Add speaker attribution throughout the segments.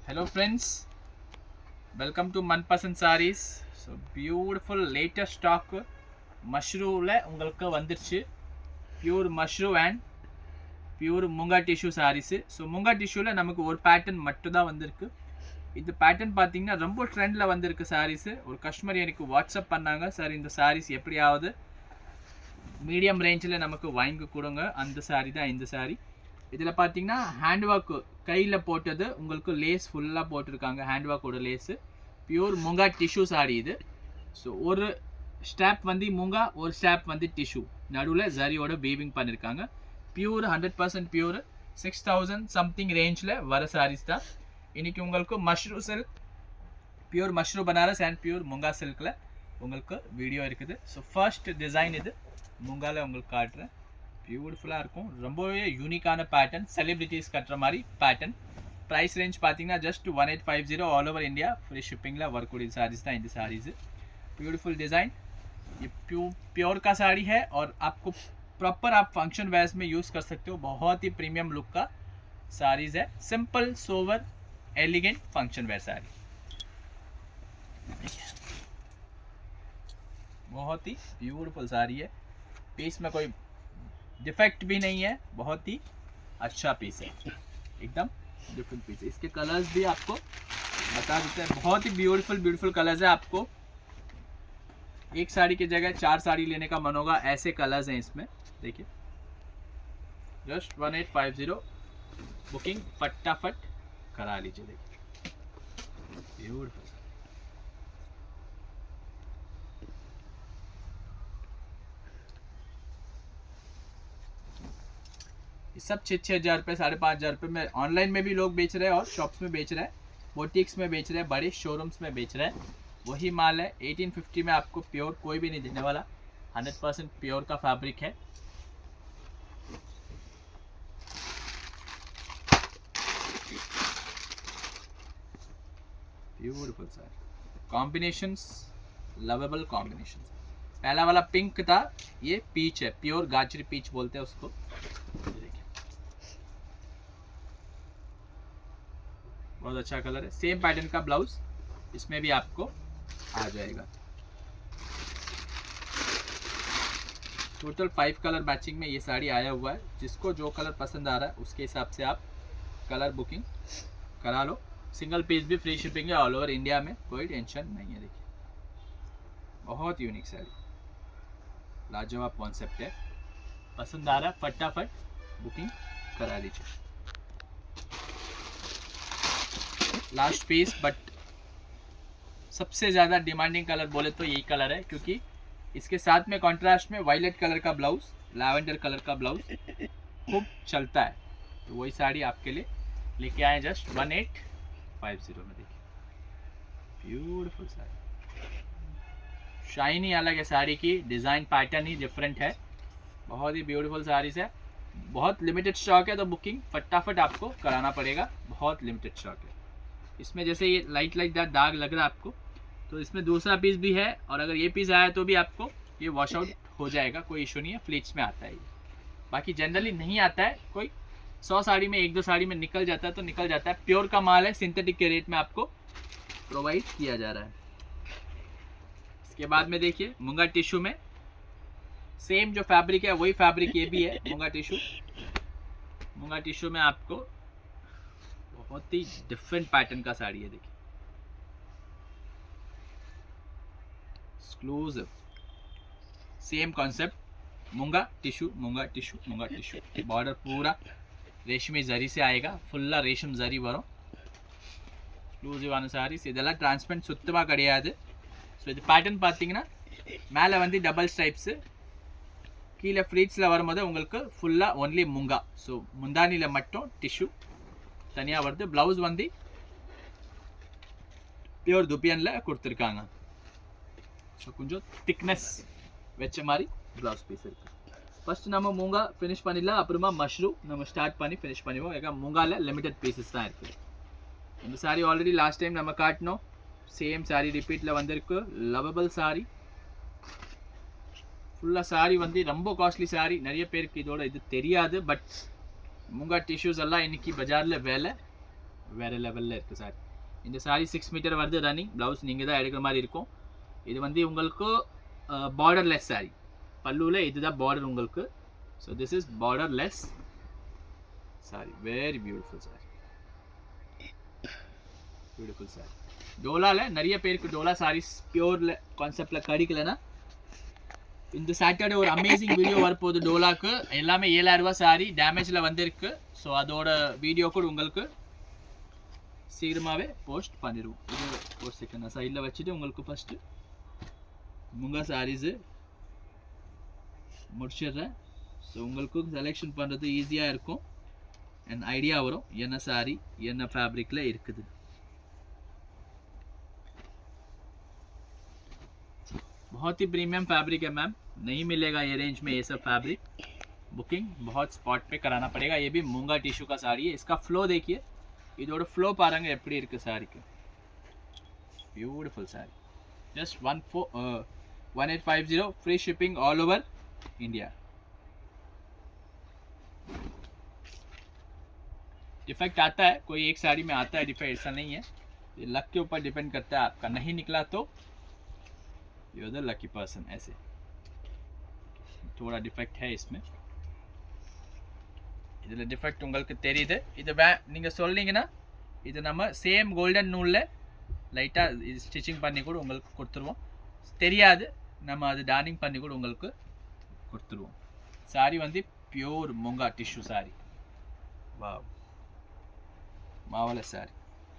Speaker 1: Hello friends, welcome to Manpasand Sarees. So beautiful latest stock மஷ்ரூவில் உங்களுக்கு வந்துருச்சு. Pure mashru and pure munga tissue saris. So munga டிஷ்யூவில் நமக்கு ஒரு பேட்டர்ன் மட்டும் தான் வந்திருக்கு. இந்த பேட்டர்ன் பார்த்தீங்கன்னா ரொம்ப ட்ரெண்டில் வந்திருக்கு சாரீஸு. ஒரு கஸ்டமர் எனக்கு வாட்ஸ்அப் பண்ணாங்க, சார் இந்த சாரீஸ் எப்படியாவது மீடியம் ரேஞ்சில் நமக்கு வாங்கி கொடுங்க. அந்த சாரீ தான் இந்த சாரீ. இதில் பார்த்தீங்கன்னா ஹேண்ட் ஒர்க் கையில் போட்டது, உங்களுக்கு லேஸ் ஃபுல்லாக போட்டிருக்காங்க. ஹேண்ட் ஒர்க்கோட lace pure munga tissue sari இது. ஸோ ஒரு ஸ்டாப் வந்து முங்கா, ஒரு ஸ்டாப் வந்து டிஷ்யூ, நடுவில் ஜரியோட வீவிங் பண்ணியிருக்காங்க. பியூர் 100% பியூர் 6000 சம்திங் ரேஞ்சில் வர சாரீஸ் தான். இன்றைக்கி உங்களுக்கு mashru silk, pure mashru Banaras and pure munga சில்கில் உங்களுக்கு வீடியோ இருக்குது. ஸோ ஃபர்ஸ்ட் டிசைன் இது முங்காவில் உங்களுக்கு காட்டுறேன். பியூட்டிஃபுல்லாக இருக்கும், ரொம்பவே யூனிக்கான பேட்டர்ன், செலிபிரிட்டிஸ் கட்டுற மாதிரி பேட்டர்ன். ப்ரைஸ் ரேஞ்ச் பார்த்தீங்கன்னா just 1850 all over India free ஷிப்பிங்கில் வரக்கூடிய साड़ीज़ था இந்த साड़ीज़. ब्यूटीफुल डिज़ाइन, ये प्योर का साड़ी है और आपको प्रॉपर आप फंक्शन वेयर्स में यूज़ कर सकते हो. बहुत ही प्रीमियम लुक का साड़ीज़ है, simple sober elegant function wear sari. बहुत ही ब्यूटीफुल साड़ी है, पीस में कोई डिफेक्ट भी नहीं है, बहुत ही अच्छा पीस है, एकदम ब्यूटीफुल पीस है. इसके कलर्स भी आपको बता देते हैं, बहुत ही ब्यूटीफुल कलर्स है. आपको एक साड़ी की जगह 4 साड़ी लेने का मन होगा, ऐसे कलर्स हैं इसमें. देखिए जस्ट 1850 बुकिंग फटाफट करा लीजिए. देखिए ब्यूटीफुल, सब 6,000 रुपये 5,500 रुपये में ऑनलाइन में भी लोग बेच रहे हैं और शॉप्स में बेच रहे हैं, बोटिक्स में बेच रहे हैं, बड़े शोरूम्स में बेच रहे हैं. वही माल है. 1850 में आपको प्योर कोई भी नहीं देने वाला, 100% प्योर का फैब्रिक है. ब्यूटीफुल सारी कॉम्बिनेशंस, लवेबल कॉम्बिनेशंस. पहला वाला पिंक था, ये पीच है, प्योर गाजरी पीच बोलते हैं उसको. बहुत अच्छा कलर है. सेम पैटर्न का ब्लाउज इसमें भी आपको आ जाएगा. टोटल 5 कलर मैचिंग में ये साड़ी आया हुआ है. जिसको जो कलर पसंद आ रहा है उसके हिसाब से आप कलर बुकिंग करा लो. सिंगल पीस भी फ्री शिपिंग है ऑल ओवर इंडिया में, कोई टेंशन नहीं है. देखिए बहुत यूनिक साड़ी, लाजवाब कॉन्सेप्ट है. पसंद आ रहा है फटाफट बुकिंग करा लीजिए. लास्ट पीस, बट सबसे ज़्यादा डिमांडिंग कलर बोले तो यही कलर है, क्योंकि इसके साथ में कॉन्ट्रास्ट में वायलेट कलर का ब्लाउज, लैवेंडर कलर का ब्लाउज खूब चलता है. तो वही साड़ी आपके लिए लेके आए जस्ट 1850 में. देखिए ब्यूटीफुल साड़ी, शाइन ही अलग है साड़ी की, डिज़ाइन पैटर्न ही डिफरेंट है. बहुत ही ब्यूटीफुल साड़ीज़ है. बहुत लिमिटेड स्टॉक है, तो बुकिंग फटाफट आपको कराना पड़ेगा. बहुत लिमिटेड स्टॉक है. इसमें जैसे ये लाइट दाग लग रहा है आपको, तो इसमें दूसरा पीस भी है, और अगर ये पीस आया तो भी आपको ये वॉश आउट हो जाएगा, कोई इशू नहीं है. फ्लिट्स में आता है ये, बाकी जनरली नहीं आता है. कोई 100 साड़ी में 1-2 साड़ी में निकल जाता है तो निकल जाता है. प्योर का माल है, सिंथेटिक के रेट में आपको प्रोवाइड किया जा रहा है. इसके बाद में देखिए मुंगा टिश्यू में सेम जो फैब्रिक है वही फैब्रिक ये भी है. मुंगा टिश्यू में आपको बहुत ही डिफरेंट पैटर्न का साड़ी है. देखिए एक्सक्लूसिव, सेम कॉन्सेप्ट, मुंगा टिश्यू. बॉर्डर पूरा रेशमी जरी से आएगा, फुल्ला रेशम जरी वரும். எக்ஸ்க்ளூசிவ் ஆன சாரீஸ் இதெல்லாம் டிரான்ஸ்பரண்ட் சுத்தமாக கிடையாது. ஸோ இது பேட்டர்ன் பார்த்தீங்கன்னா மேலே வந்து டபுள் ஸ்ட்ரைப்ஸு, கீழே ஃப்ளீட்ஸில் வரும்போது உங்களுக்கு ஃபுல்லாக ஒன்லி முங்கா. ஸோ முந்தானியில் மட்டும் டிஷ்யூ தனியாக வருது. ப்ளவுஸ் வந்து பியூர் துப்பியனில் கொடுத்துருக்காங்க. ஸோ கொஞ்சம் திக்னஸ் வச்ச மாதிரி ப்ளவுஸ் பீஸ் இருக்குது. ஃபஸ்ட்டு நம்ம மூங்கா ஃபினிஷ் பண்ணிடலாம், அப்புறமா மஷ்ரூம் நம்ம ஸ்டார்ட் பண்ணி ஃபினிஷ் பண்ணுவோம். ஏன்னா மூங்காவில் லிமிட்டட் பீசஸ் தான் இருக்குது. இந்த சாரி ஆல்ரெடி லாஸ்ட் டைம் நம்ம காட்டினோம். சேம் சாரி ரிப்பீட்டில் வந்திருக்கு. லவபிள் சாரி, ஃபுல்லாக சாரி வந்து ரொம்ப காஸ்ட்லி சாரி. நிறைய பேருக்கு இதோட இது தெரியாது. பட் மூங்கா டிஷ்யூஸ் எல்லாம் இன்றைக்கி பஜாரில் வேலை வேறு லெவலில் இருக்குது சார். இந்த சாரி 6 மீட்டர் வருது ரன்னிங். ப்ளவுஸ் நீங்கள் தான் எடுக்கிற மாதிரி இருக்கும். இது வந்து உங்களுக்கு பார்டர்லெஸ் சாரி. பல்லுவில் இதுதான் பார்டர் உங்களுக்கு. So this is borderless sari. Very beautiful sari. Beautiful sari. டோலாவில் நிறைய பேருக்கு டோலா சாரீஸ் பியூரில் கான்செப்டில் கிடைக்கலன்னா இந்த சாட்டர்டே ஒரு அமேசிங் வீடியோ வரப்போகுது டோலாக்கு. எல்லாமே 7000 ரூபா சாரி டேமேஜில் வந்திருக்கு. ஸோ அதோட வீடியோ கூட உங்களுக்கு சீக்கிரமாகவே போஸ்ட் பண்ணிடுவோம். இது ஒரு செகண்ட் நான் சைடில் வச்சுட்டு உங்களுக்கு ஃபஸ்ட்டு முங்கா சாரீஸு முடிச்சிடுறேன். ஸோ உங்களுக்கு செலெக்ஷன் பண்ணுறது ஈஸியாக இருக்கும் அண்ட் ஐடியா வரும் என்ன சாரி என்ன ஃபேப்ரிக்கில் இருக்குது. बहुत ही प्रीमियम फैब्रिक है मैम, नहीं मिलेगा ये रेंज में ये सब फैब्रिक. बुकिंग बहुत स्पॉट पे कराना पड़ेगा. ये भी मूंगा टिश्यू का साड़ी है. इसका फ्लो देखिए, இதோட ஃப்ளோ பாருங்க எப்படி இருக்கு சாரிக்கு. Beautiful sorry. Just 1850 free shipping all over India. Defect आता है, कोई एक साड़ी में आता है डिफेक्ट, ऐसा नहीं है. ये लक के ऊपर डिपेंड करता है. आपका नहीं निकला तो you are the lucky person. ऐसे थोड़ा डिफेक्ट है इसमें. இதில் டிஃபெக்ட் உங்களுக்கு தெரியுது. இது நீங்கள் சொல்லிங்கன்னா இது நம்ம சேம் கோல்டன் நூலில் லைட்டாக இது ஸ்டிச்சிங் பண்ணி கூட உங்களுக்கு கொடுத்துருவோம். தெரியாது நம்ம அது டார்னிங் பண்ணி கூட உங்களுக்கு கொடுத்துருவோம். சாரி வந்து பியூர் மூங்கா டிஷ்யூ சாரி. வா மாவல சாரி.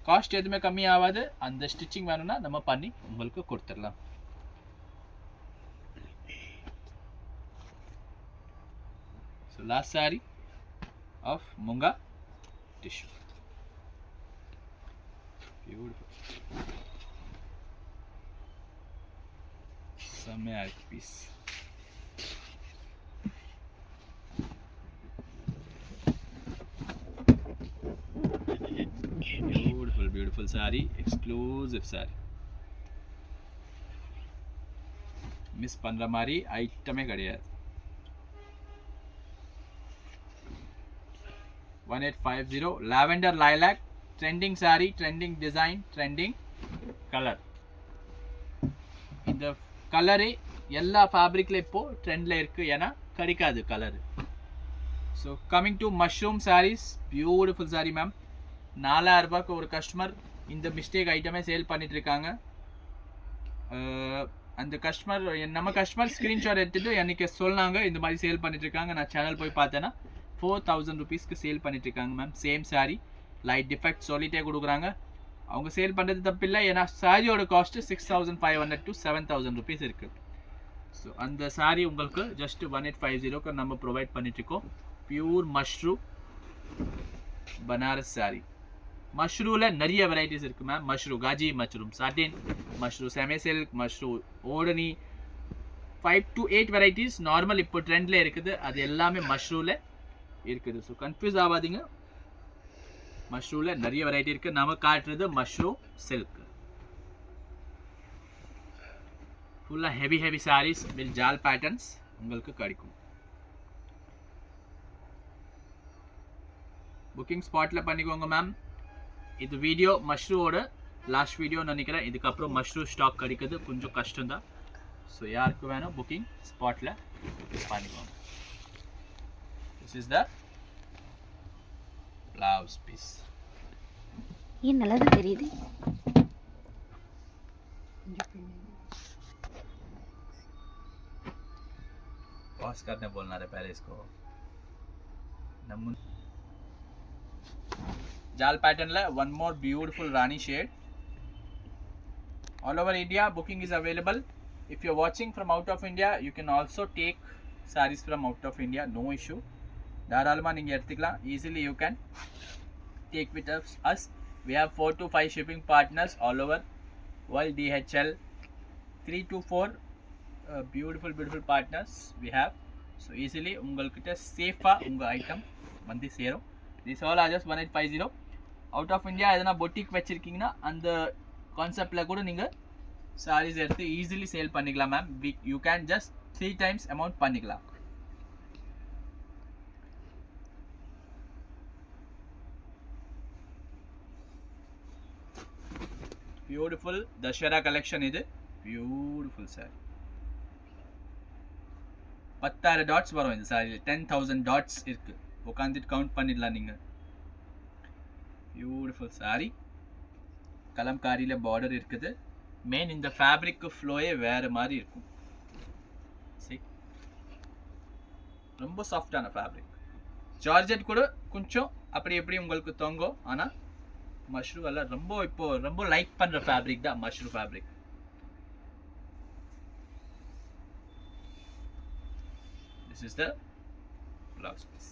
Speaker 1: காஸ்ட் எதுவுமே கம்மி ஆகாது. அந்த ஸ்டிச்சிங் வேணும்னா நம்ம பண்ணி உங்களுக்கு கொடுத்துடலாம். So last sorry of munga tissue. Beautiful. Samya piece. Beautiful saree, exclusive saree. Miss பண்ற மாதிரி ஐட்டமே கிடையாது. 1850 lavender lilac trending saree, trending design, trending color. இந்த கலரே எல்லா ஃபேப்ரிக்ல இப்போ ட்ரெண்ட்ல இருக்கு. ஏன்னா கிடைக்காது colour. So coming to mushroom saris. Beautiful sari ma'am. 4000 ரூபாய்க்கு ஒரு கஸ்டமர் இந்த மிஸ்டேக் ஐட்டமே சேல் பண்ணிட்டு இருக்காங்க. அந்த கஸ்டமர் நம்ம கஸ்டமர் ஸ்க்ரீன்ஷாட் எடுத்துட்டு எனக்கு சொன்னாங்க இந்த மாதிரி சேல் பண்ணிட்டு இருக்காங்க. நான் சேனல் போய் பார்த்தேன்னா 4000 ருபீஸ்க்கு சேல் பண்ணிட்டு இருக்காங்க ma'am. Same sari light defect சொல்லிட்டே கொடுக்குறாங்க. அவங்க சேல் பண்ணுறது தப்பு இல்லை. ஏன்னா சாரியோட காஸ்ட்டு 6500 to 7000 ருபீஸ் இருக்குது. ஸோ அந்த சாரி உங்களுக்கு ஜஸ்ட் 1850க்கு நம்ம ப்ரொவைட் பண்ணிட்டுருக்கோம். பியூர் மஷ்ரூ பனாரஸ் சாரி. மஷ்ரூவில் நிறைய வெரைட்டிஸ் இருக்குது மேம். மஷ்ரூ காஜி, மஷ்ரூம் satin, mashru semi silk, mashru odhani, 5 to 8 varieties normal இப்போ ட்ரெண்டில் இருக்குது. அது எல்லாமே மஷ்ரூவில் இருக்குது. ஸோ கன்ஃபியூஸ் ஆகாதீங்க. மஷ்ரூமில் நிறைய வெரைட்டி இருக்குது. நம்ம காட்டுறது மஷ்ரூம் சில்க். ஃபுல்லாக heavy saris with Jal patterns உங்களுக்கு கிடைக்கும். புக்கிங் ஸ்பாட்டில் பண்ணிக்கோங்க மேம். இது வீடியோ மஷ்ரூவோட லாஸ்ட் வீடியோன்னு நினைக்கிறேன். இதுக்கப்புறம் மஷ்ரூம் ஸ்டாக் கிடைக்குது கொஞ்சம் கஷ்டம்தான். ஸோ யாருக்கு வேணும் புக்கிங் ஸ்பாட்டில் பண்ணிக்கோங்க. This is the blouse piece.
Speaker 2: ये नलद தெரியுது.
Speaker 1: पॉज करने बोलना रे पहले इसको. जाल pattern La one more beautiful rani shade. All over India booking is available. If you're watching from out of India, you can also take sarees from out of India, no issue. தாராளமாக நீங்கள் எடுத்துக்கலாம். Easily you can take with us. We have 4 to 5 shipping partners all over world. DHL 3 to 4 beautiful partners we have. So easily உங்கள்கிட்ட சேஃபாக உங்கள் item வந்து சேரும். This all are just 1850. Out of India எதனா boutique வச்சுருக்கீங்கன்னா அந்த கான்செப்டில் கூட நீங்கள் சாரீஸ் எடுத்து ஈஸிலி சேல் பண்ணிக்கலாம் ma'am. You can just 3 times amount பண்ணிக்கலாம். பியூட்டிஃபுல் தஷரா கலெக்ஷன் இது. Beautiful sorry. 10,000 டாட்ஸ் வரும் இந்த சாரியில். 10,000 டாட்ஸ் இருக்கு. உட்காந்துட்டு கவுண்ட் பண்ணிடலாம் நீங்க. பியூட்டிஃபுல் சாரி. கலம்காரியில பார்டர் இருக்குது. மெயின் இந்த ஃபேப்ரிக் ஃப்ளோயே வேற மாதிரி இருக்கும். ரொம்ப சாஃப்டான ஃபேப்ரிக். ஜார்ஜெட் கூட கொஞ்சம் அப்படி எப்படி உங்களுக்கு தொங்கும். ஆனால் மஷ்ரூ எல்லாம் ரொம்ப லைக் பண்ற ஃபேப்ரிக் தான் மஷ்ரூ fabric. This is the blouse piece.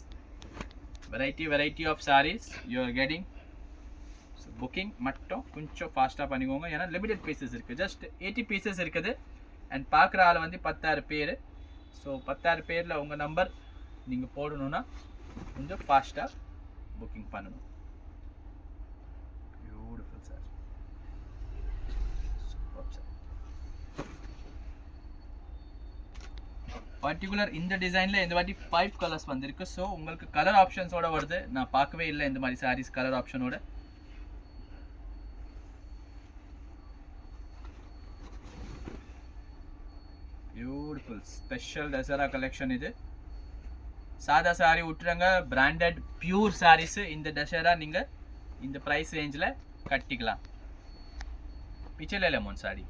Speaker 1: Variety of sarees you are getting. So booking மட்டும் கொஞ்சம் ஃபாஸ்டா பண்ணிக்கோங்க. ஏன்னா லிமிடெட் பீசஸ் இருக்கு. ஜஸ்ட் 80 பீசஸ் இருக்குது. அண்ட் பார்க்குற ஆள் வந்து 10,000 பேர். ஸோ 10,000 பேரில் உங்கள் நம்பர் நீங்கள் போடணும்னா கொஞ்சம் ஃபாஸ்ட்டாக புக்கிங் பண்ணணும். Beautiful sir. Super sir. Particular இந்த டிசைனில் இந்த வாட்டி 5 கலர்ஸ் வந்திருக்கு. ஸோ உங்களுக்கு கலர் ஆப்ஷன்ஸோட வருது. நான் பார்க்கவே இல்லை இந்த மாதிரி சாரீஸ் கலர் ஆப்ஷனோட. பியூட்டிஃபுல் ஸ்பெஷல் தசரா கலெக்ஷன் இது. சாதா சாரி விட்டுருங்க. பிராண்டட் பியூர் சாரீஸ் இந்த தசரா நீங்கள் இந்த ப்ரைஸ் ரேஞ்சில் கட்டிக்கலாம். பிச்சைல lemon sari.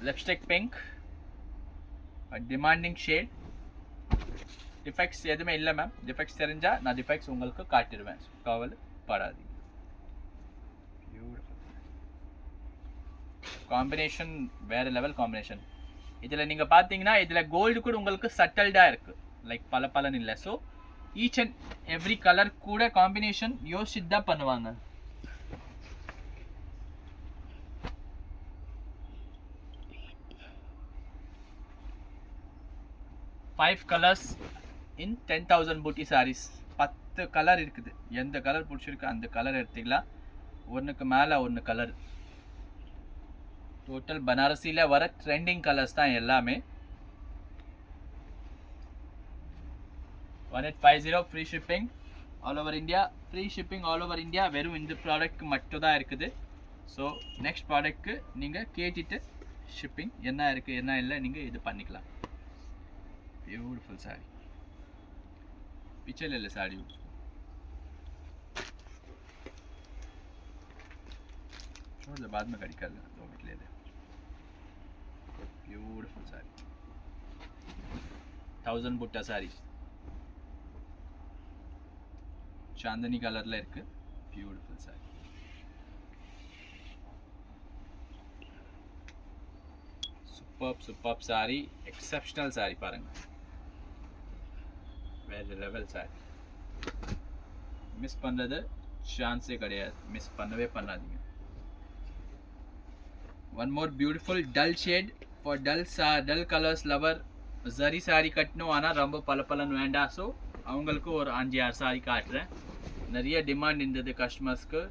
Speaker 1: Lipstick pink, demanding shade. Defects எதுவுமே இல்லை மேம். டிஃபெக்ட்ஸ் தெரிஞ்சால் நான் டிஃபெக்ட்ஸ் உங்களுக்கு காட்டிடுவேன். கவலை படாதீங்க. காம்பினேஷன் வேறு லெவல் காம்பினேஷன். இதில் நீங்கள் பார்த்தீங்கன்னா இதில் கோல்டு கூட உங்களுக்கு சட்டல்டாக இருக்குது. லைக் பலன்னு இல்லை. So each and every colour கூட காம்பினேஷன் யோசிச்சு தான் பண்ணுவாங்க. ஃபைவ் கலர்ஸ் இன் 10,000 பூட்டி சாரீஸ். 10 கலர் இருக்குது. எந்த கலர் பிடிச்சிருக்கு அந்த கலர் எடுத்துக்கலாம். ஒன்றுக்கு மேலே ஒன்று கலர். டோட்டல் பனாரசியில் வர ட்ரெண்டிங் கலர்ஸ் தான் எல்லாமே. 1850 free shipping all over India. Free shipping all over India வெறும் இந்த ப்ராடக்ட் மட்டும் தான் இருக்குது. ஸோ நெக்ஸ்ட் ப்ராடக்ட்க்கு நீங்கள் கேட்டுட்டு ஷிப்பிங் என்ன இருக்குது என்ன இல்லை நீங்கள் இது பண்ணிக்கலாம். ब्यूटीफुल साड़ी. पीछे ले ले साड़ी. छोड़ दे, बाद में खड़ी कर लेना. 2 मिनट ले ले. ब्यूटीफुल साड़ी. 1000 बुट्टा साड़ी. चांदनी कलर ல இருக்கு. Beautiful sari. superb sari. exceptional sari பாருங்க. வேற லெவல் சாரி. மிஸ் பண்ணுறது சான்ஸே கிடையாது. மிஸ் பண்ணவே பண்ணாதீங்க. One more beautiful dull shade for dull colours lover. Zari sari கட்டணும் ஆனால் ரொம்ப பலன்னு வேண்டாம். ஸோ அவங்களுக்கு ஒரு 5-6 சாரி காட்டுறேன். நிறைய டிமாண்ட் இருந்தது கஸ்டமர்ஸ்க்கு.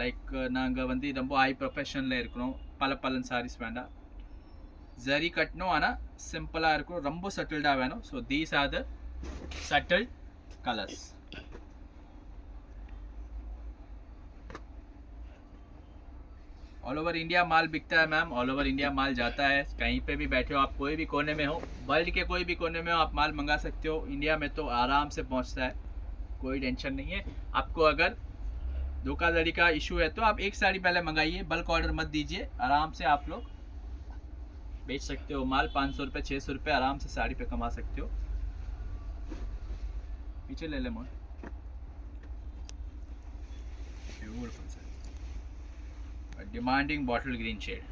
Speaker 1: லைக் நாங்கள் வந்து ரொம்ப ஹை ப்ரொஃபஷனில் இருக்கிறோம். பலன்னு சாரீஸ் வேண்டாம். ஜரி கட்டணும் ஆனால் சிம்பிளாக இருக்கணும். ரொம்ப சட்டில்டாக வேணும். So these are the subtle colors. All over India माल बिकता है मैम. ऑल ओवर इंडिया माल जाता है. कहीं पे भी बैठे हो आप, कोई भी कोने में हो, वर्ल्ड के कोई भी कोने में हो, आप माल मंगा सकते हो. इंडिया में तो आराम से पहुंचता है. कोई टेंशन नहीं है. आपको अगर धोखाधड़ी का इशू है तो आप एक साड़ी पहले मंगाइए. बल्क ऑर्डर मत दीजिए. आराम से आप लोग बेच सकते हो माल. 500 रुपये 600 रुपये आराम से साड़ी पे कमा सकते हो. पीछे ले ले मोर. Beautiful sir. Demanding bottle green shade.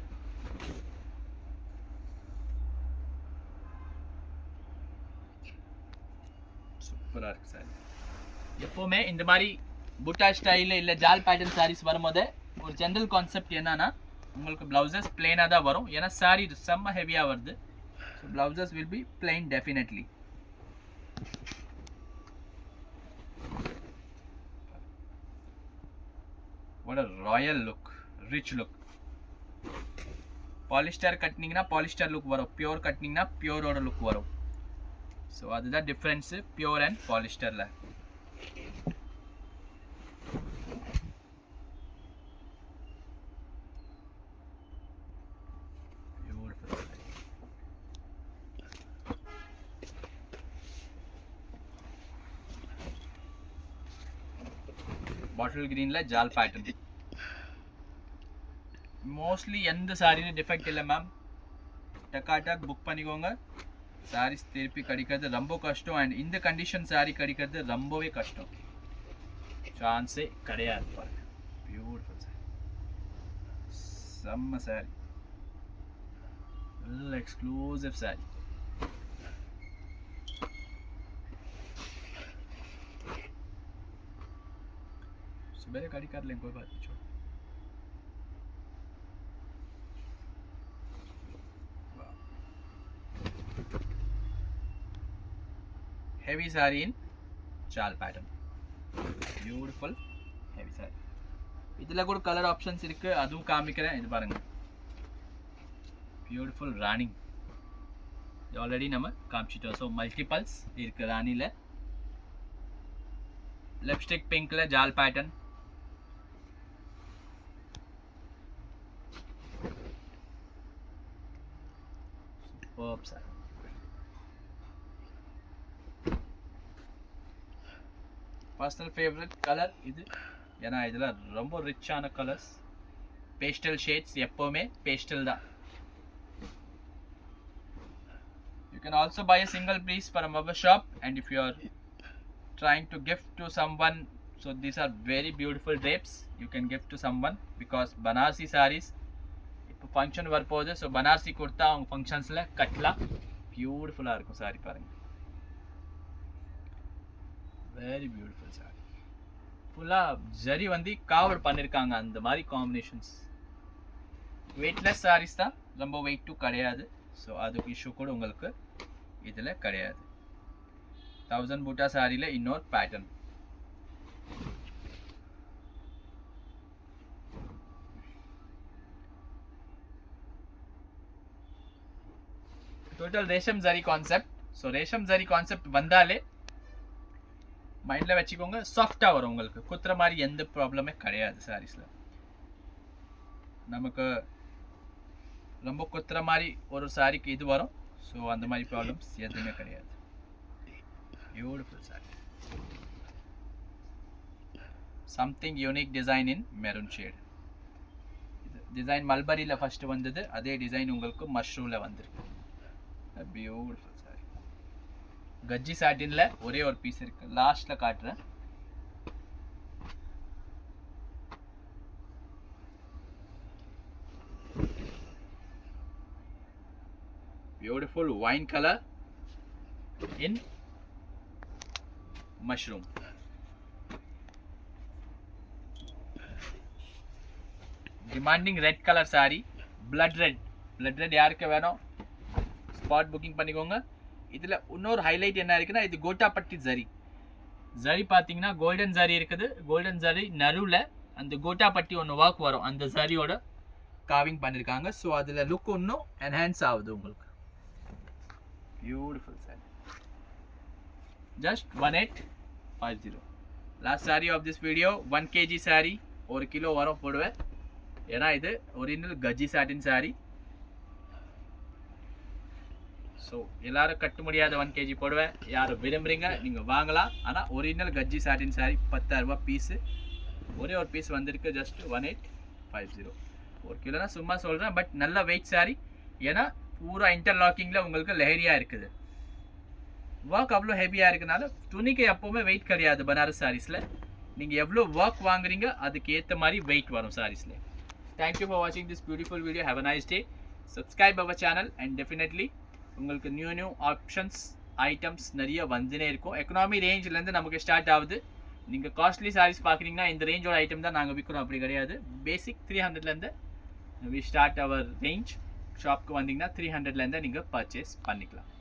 Speaker 1: சூப்பராக இருக்குது சாரி. எப்போவுமே இந்த மாதிரி புட்டா ஸ்டைலில் இல்லை ஜால் பேட்டர்ன் சாரீஸ் வரும்போது ஒரு ஜென்ரல் கான்செப்ட் என்னன்னா உங்களுக்கு ப்ளவுசஸ் பிளெயினாக தான் வரும். ஏன்னா சாரீ செம்ம ஹெவியாக வருது. So blouses will be plain definitely. What a royal look, rich look. Polyester கட்டினீங்கன்னா பாலிஸ்டர் லுக் வரும். பியூர் கட்டினீங்கன்னா பியூரோட லுக் வரும். ஸோ அதுதான் டிஃப்ரென்ஸு பியூர் அண்ட் பாலிஸ்டரில். பாட்டில் கிரீனில் ஜால் பேட்டர்ன். மோஸ்ட்லி எந்த சாரியும் டிஃபெக்ட் இல்லை மேம். டக்காட்டாக் புக் பண்ணிக்கோங்க. சாரீஸ் திருப்பி கிடைக்கிறது ரொம்ப கஷ்டம். அண்ட் இந்த கண்டிஷன் சாரீ கிடைக்கிறது ரொம்பவே கஷ்டம். சான்ஸே கிடையாது. பாருங்க, பியூட்டிஃபுல் சாரி, செம்ம சாரி, நல்ல எக்ஸ்க்ளூசிவ் சாரி. सुबह गाड़ी कर लें, कोई बात नहीं, छोड़. Heavy saree in chal pattern, beautiful heavy saree. இதில் கூட கலர் ஆப்ஷன்ஸ் இருக்கு, அதுவும் காமிக்கிறேன். இது பாருங்க, பியூட்டிஃபுல் ராணி. இது ஆல்ரெடி நம்ம காமிச்சிட்டோம். ஸோ மல்டிபல்ஸ் இருக்கு ராணியில். லிப்ஸ்டிக் பிங்க்ல jaal pattern. Personal favourite colour இது. ஏன்னா இதில் ரொம்ப ரிச்சான கலர்ஸ், பேஸ்டல் ஷேட்ஸ். எப்போவுமே பேஸ்டல் தான். You can also buy a single piece from our shop, and if you are trying to gift to someone, so these are very beautiful drapes, you can gift to someone, because Banarsi sarees இப்போ function வரப்போகுது. So Banarasi கொடுத்தா அவங்க ஃபங்க்ஷன்ஸில் கட்டலாம். பியூட்டிஃபுல்லாக இருக்கும் sorry. பாருங்கள், very beautiful sorry. ஃபுல்லாக ஜரி வந்து கவர் பண்ணியிருக்காங்க. அந்த மாதிரி காம்பினேஷன்ஸ். வெயிட்லெஸ் சாரீஸ் தான், ரொம்ப வெயிட்டும் கிடையாது. ஸோ அதுக்கு இஷ்யூ கூட உங்களுக்கு இதில் கிடையாது. 1000 பூட்டா சாரியில் இன்னொரு pattern. Total resham zari concept. So resham zari concept வந்தாலே மைண்டில் வச்சுக்கோங்க, சாஃப்டாக வரும் உங்களுக்கு. குத்துற மாதிரி எந்த ப்ராப்ளமே கிடையாது சாரீஸில். நமக்கு ரொம்ப குத்துற மாதிரி ஒரு சாரிக்கு இது வரும். ஸோ அந்த மாதிரி ப்ராப்ளம்ஸ் எதுவுமே கிடையாது. Beautiful sari, something unique design in maroon shade. இது டிசைன் மல்பரியில் ஃபர்ஸ்ட் வந்தது, அதே டிசைன் உங்களுக்கு மஷ்ரூமில் வந்திருக்கு. Beautiful sorry. கஜ்ஜி சாட்டினில் ஒரே ஒரு பீஸ் இருக்கு, லாஸ்ட்டில் காட்டுறேன். Beautiful wine color in mushroom. Demanding red color saree, blood red யாருக்கு வேணும் ஸ்பாட் புக்கிங் பண்ணிக்கோங்க. இதில் இன்னொரு ஹைலைட் என்ன இருக்குன்னா, இது கோட்டாப்பட்டி ஜரி பார்த்தீங்கன்னா கோல்டன் ஜரி இருக்குது. கோல்டன் ஜரி நடுவில் அந்த கோட்டாப்பட்டி ஒன்று ஒர்க் வரும், அந்த ஜரியோட காவிங் பண்ணியிருக்காங்க. ஸோ அதில் லுக் இன்னும் என்ஹான்ஸ் ஆகுது உங்களுக்கு. Beautiful saree. Just 1850. Last saree of this video, 1 kg saree, 1 kilo varum poduve. ஏன்னா இது ஒரிஜினல் கஜ்ஜி சாட்டின் saree. ஸோ எல்லாரும் கட்ட முடியாத 1 kg போடுவேன். யாரும் விரும்புறீங்க நீங்கள் வாங்கலாம். ஆனால் ஒரிஜினல் கஜ்ஜி சாட்டின் saree 10,000 ரூபா பீஸு. ஒரே ஒரு பீஸ் வந்திருக்கு, ஜஸ்ட் 1850. 1 கிலோனா சும்மா சொல்கிறேன், பட் நல்ல வெயிட் saree. ஏன்னா பூரா இன்டர்லாக்கிங்கில் உங்களுக்கு லெஹரியாக இருக்குது. ஒர்க் அவ்வளோ ஹெவியாக இருக்குனால துணிக்கு எப்போவுமே வெயிட் கிடையாது. பனாரஸ் சாரீஸில் நீங்கள் எவ்வளோ ஒர்க் வாங்குறீங்க அதுக்கு ஏற்ற மாதிரி வெயிட் வரும் சாரீஸில். தேங்க்யூ ஃபார் வாட்சிங் this beautiful video. Have a nice day. Subscribe our channel and definitely உங்களுக்கு நியூ ஆப்ஷன்ஸ் ஐட்டம்ஸ் நிறைய வந்துனே இருக்கும். எக்கனாமி ரேஞ்சிலேருந்து நமக்கு ஸ்டார்ட் ஆகுது. நீங்கள் காஸ்ட்லி சாரீஸ் பார்க்குறீங்கன்னா இந்த ரேஞ்சோட ஐட்டம் தான் நாங்கள் விற்கிறோம். அப்படி கிடையாது. பேசிக் 300லேருந்து வி ஸ்டார்ட் அவர் ரேஞ்ச். ஷாப்க்கு வந்தீங்கன்னா 300லேருந்து நீங்கள் பர்ச்சேஸ் பண்ணிக்கலாம்.